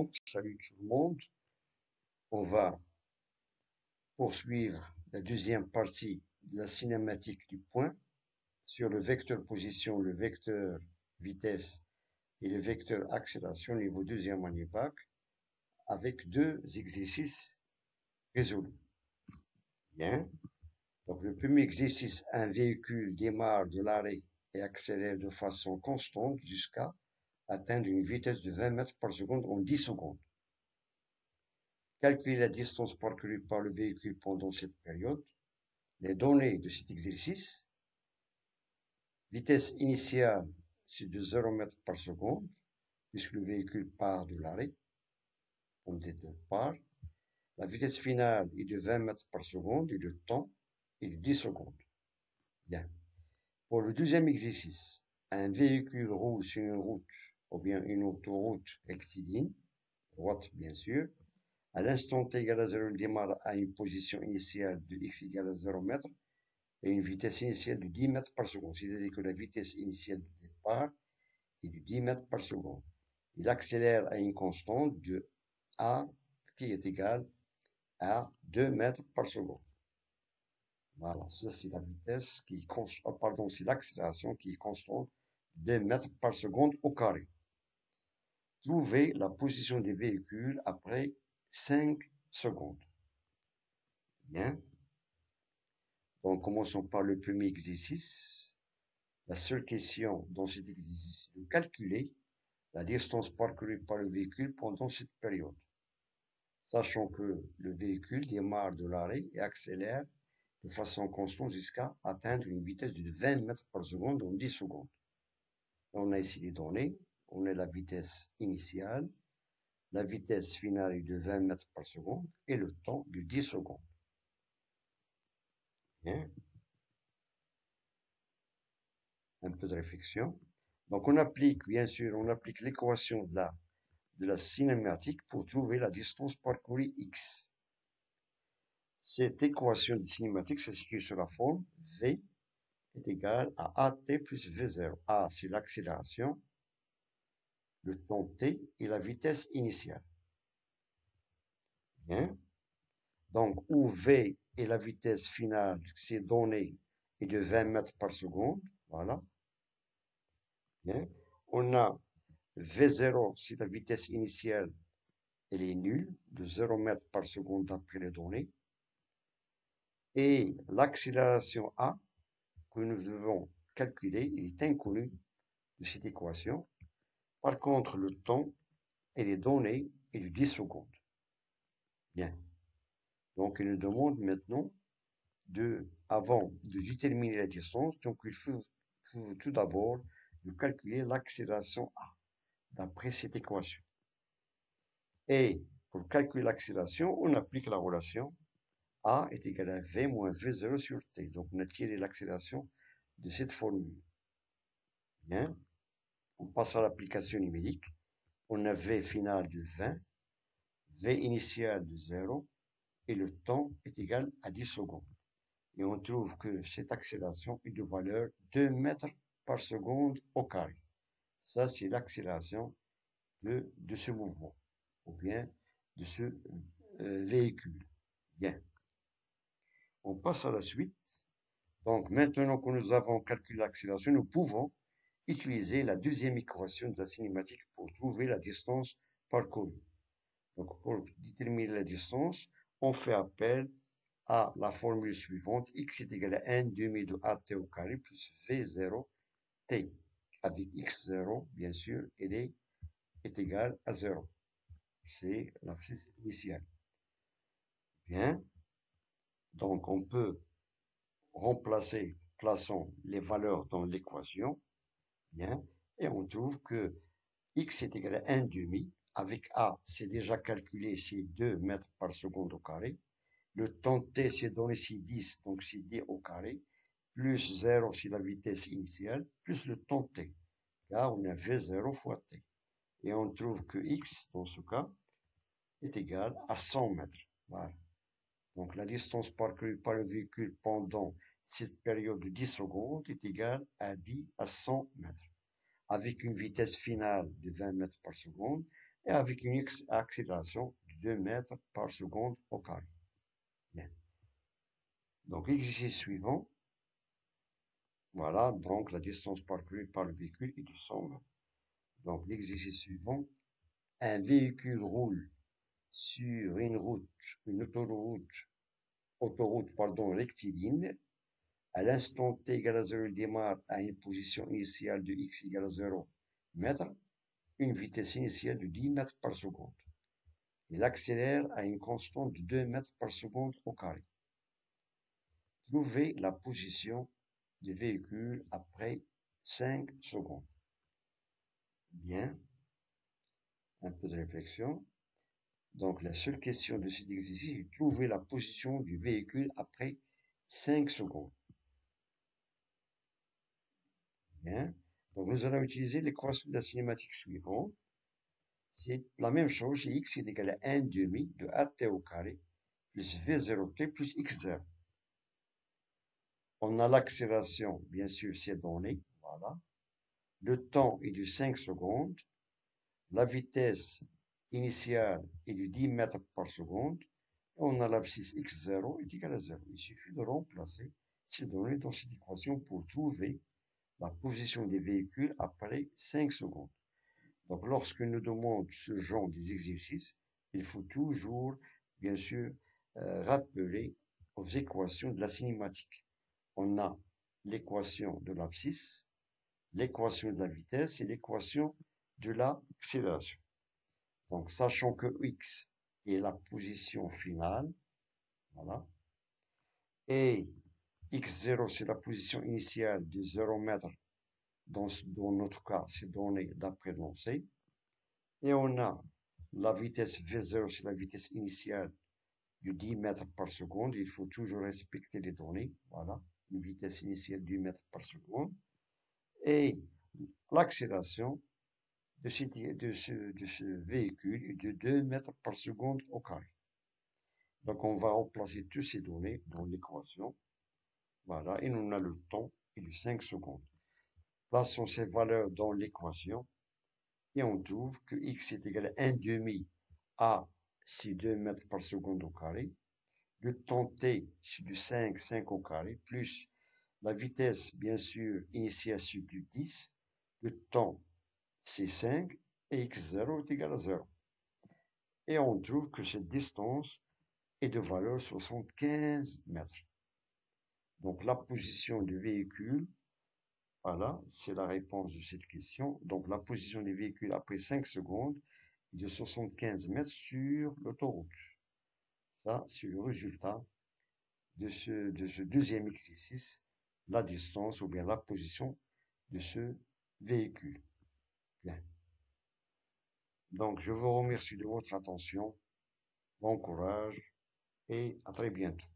alaikum, salut tout le monde. On va poursuivre la deuxième partie de la cinématique du point sur le vecteur position, le vecteur vitesse et le vecteur accélération au niveau deuxième manivac avec deux exercices résolus. Bien. Donc le premier exercice, un véhicule démarre de l'arrêt et accélère de façon constante jusqu'à atteindre une vitesse de 20 mètres par seconde en 10 secondes. Calculer la distance parcourue par le véhicule pendant cette période. Les données de cet exercice. Vitesse initiale, c'est de 0 mètres par seconde, puisque le véhicule part de l'arrêt, on départ. La vitesse finale est de 20 mètres par seconde et le temps est de 10 secondes. Bien. Pour le deuxième exercice, un véhicule roule sur une route ou bien une autoroute rectiligne, droite bien sûr. À l'instant t égale à 0, il démarre à une position initiale de x égale à 0 mètres et une vitesse initiale de 10 mètres par seconde. C'est-à-dire que la vitesse initiale de départ est de 10 mètres par seconde. Il accélère à une constante de a qui est égale à 2 mètres par seconde. Voilà, ça c'est la vitesse qui est pardon, c'est l'accélération qui est constante de 2 mètres par seconde au carré. Trouvez la position des véhicules après 5 secondes. Bien. Donc, commençons par le premier exercice. La seule question dans cet exercice est de calculer la distance parcourue par le véhicule pendant cette période, sachant que le véhicule démarre de l'arrêt et accélère de façon constante jusqu'à atteindre une vitesse de 20 mètres par seconde en 10 secondes. On a ici les données, on a la vitesse initiale, la vitesse finale est de 20 mètres par seconde et le temps de 10 secondes. Bien. Un peu de réflexion. Donc on applique, bien sûr, on applique l'équation de la cinématique pour trouver la distance parcourue x. Cette équation de cinématique s'écrit sur la forme v est égal à at plus v0. A, c'est l'accélération, le temps t et la vitesse initiale. Bien. Donc, où v est la vitesse finale, c'est donné, est de 20 mètres par seconde. Voilà. Bien. On a v0, c'est la vitesse initiale, elle est nulle, de 0 mètres par seconde d'après les données. Et l'accélération a, que nous devons calculer, il est inconnu de cette équation. Par contre, le temps et les données est de 10 secondes. Bien. Donc, il nous demande maintenant avant de déterminer la distance, donc il faut tout d'abord de calculer l'accélération A, d'après cette équation. Et pour calculer l'accélération, on applique la relation A est égal à V moins V0 sur T. Donc, on a tiré l'accélération de cette formule. Bien. On passe à l'application numérique. On a V final de 20, V initial de 0, et le temps est égal à 10 secondes. Et on trouve que cette accélération est de valeur 2 mètres par seconde au carré. Ça, c'est l'accélération de ce mouvement, ou bien de ce véhicule. Bien. On passe à la suite. Donc, maintenant que nous avons calculé l'accélération, nous pouvons utiliser la deuxième équation de la cinématique pour trouver la distance parcourue. Donc, pour déterminer la distance, on fait appel à la formule suivante, x est égal à 1 demi de at au carré plus v0 t, avec x0, bien sûr, elle est égale à 0. C'est l'axis initial. Bien. Donc, on peut remplacer, plaçons les valeurs dans l'équation. Bien. Et on trouve que x est égal à 1 demi. Avec a, c'est déjà calculé, c'est 2 mètres par seconde au carré. Le temps t, c'est donné, c'est 10, donc c'est d au carré. Plus 0, c'est la vitesse initiale, plus le temps t. Là, on a v0 fois t. Et on trouve que x, dans ce cas, est égal à 100 mètres. Voilà. Donc, la distance parcourue par le véhicule pendant cette période de 10 secondes est égale à 100 mètres. Avec une vitesse finale de 20 mètres par seconde, et avec une accélération de 2 mètres par seconde au carré. Bien. Donc l'exercice suivant, voilà, donc la distance parcourue par le véhicule est de 100 mètres. Donc l'exercice suivant, un véhicule roule sur une autoroute rectiligne. À l'instant t égale à 0, il démarre à une position initiale de x égale à 0 mètres, une vitesse initiale de 10 mètres par seconde. Il accélère à une constante de 2 mètres par seconde au carré. Trouvez la position du véhicule après 5 secondes. Bien, un peu de réflexion. Donc la seule question de cet exercice est de trouver la position du véhicule après 5 secondes. Bien. Donc nous allons utiliser l'équation de la cinématique suivante. C'est la même chose, chez x est égal à 1 demi de at au carré plus v0t plus x0. On a l'accélération, bien sûr, c'est donné. Voilà. Le temps est de 5 secondes. La vitesse initiale est de 10 mètres par seconde. Et on a l'abscisse x0 est égal à 0. Il suffit de remplacer ces données dans cette équation pour trouver la position des véhicules après 5 secondes. Donc, lorsque nous demandons ce genre d'exercices, il faut toujours, bien sûr, rappeler aux équations de la cinématique. On a l'équation de l'abscisse, l'équation de la vitesse et l'équation de l'accélération. Donc, sachant que x est la position finale, voilà, et x0 c'est la position initiale de 0 mètre, dans notre cas, c'est donné d'après lancé, et on a la vitesse v0 c'est la vitesse initiale de 10 mètres par seconde, il faut toujours respecter les données, voilà, une vitesse initiale de 10 mètres par seconde, et l'accélération de ce véhicule est de 2 mètres par seconde au carré. Donc on va remplacer toutes ces données dans l'équation. Voilà, et on a le temps et de 5 secondes. Plaçons ces valeurs dans l'équation et on trouve que x est égal à 1 demi à c'est 2 mètres par seconde au carré. Le temps t c'est du 5 au carré, plus la vitesse, bien sûr, initiale c'est du 10. Le temps c'est 5 et x0 est égal à 0. Et on trouve que cette distance est de valeur 75 mètres. Donc la position du véhicule, voilà, c'est la réponse de cette question. Donc la position du véhicule après 5 secondes est de 75 mètres sur l'autoroute. Ça, c'est le résultat de ce deuxième exercice, la distance ou bien la position de ce véhicule. Bien. Donc je vous remercie de votre attention. Bon courage et à très bientôt.